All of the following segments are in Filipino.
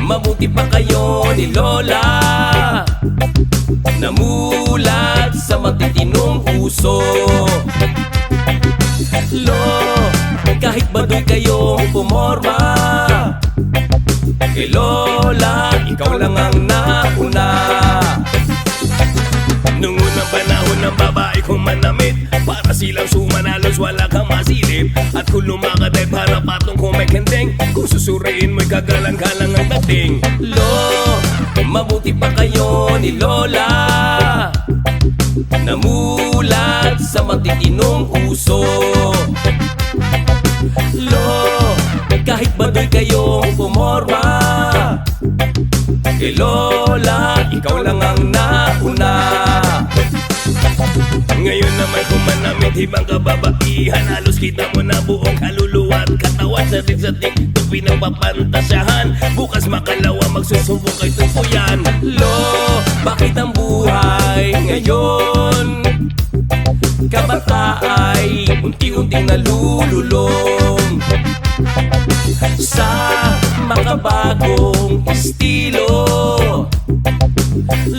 Mabuti pa kayo ni Lola, namulat sa matitinong puso. Kahit baduy kayong pumorma, kay Lola, ikaw lang ang nauna. Nung unang panahon ng babae kong manamit, para silang sumanalos, wala kang masilip. At kung lumakad ay para patong kung may kendeng, kung susuriin mo'y kagalang-galang ang dating. Mabuti pa kayo ni Lola, namulat sa matitinong puso. Kahit baduy kayong pumorma, kay Lola, ikaw lang ang nauna. Ngayon naman kung manamit ibang kababaihan, halos kita mo na buong kaluluwa at katawan. Sating-sating ito pinagpapantasyahan, bukas makalawa magsusumbong kay tungkuyan. Bakit ang buhay ngayon kabata ay unti-unting nalululong sa makabagong estilo?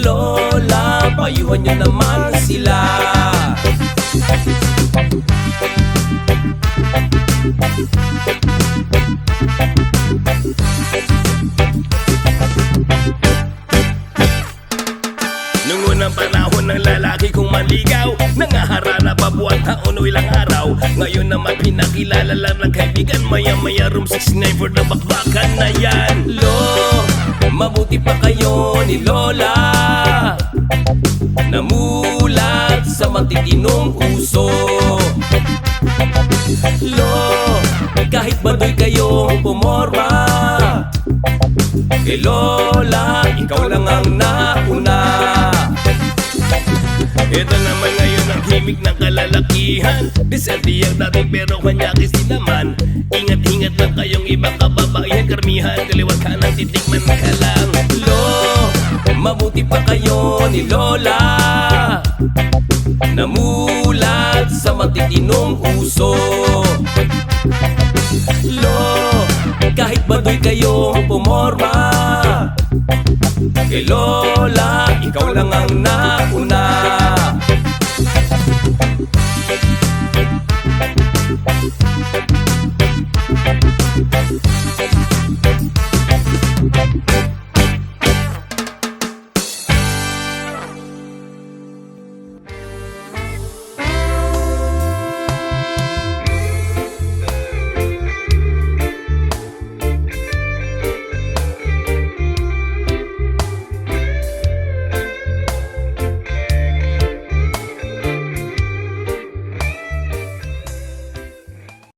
Lola, payuhan niyo naman sila. Nung unang panahon ng lalaki kong manligaw, nangaharana pa buwan, taon o ilang araw. Ngayon naman pinakilala lang ng kaibigan, maya-maya room 69 for the bakbakan na yan. Mabuti pa kayo ni Lola, namulat sa matitinong puso. Kahit baduy kayong pumorma, kay Lola, ikaw lang ang nauna. Ito naman ngayon ang himig ng kalalakihan, diserte ang dating pero manyakis din naman. Ingat-ingat lang kayong ibang kababaihan, karmihan, kaliwat ka ng titikman ka lang. Mabuti pa kayo ni Lola, namulat sa matitinong puso. Kahit baduy kayong pumorma, kay Lola, ikaw lang ang nauna.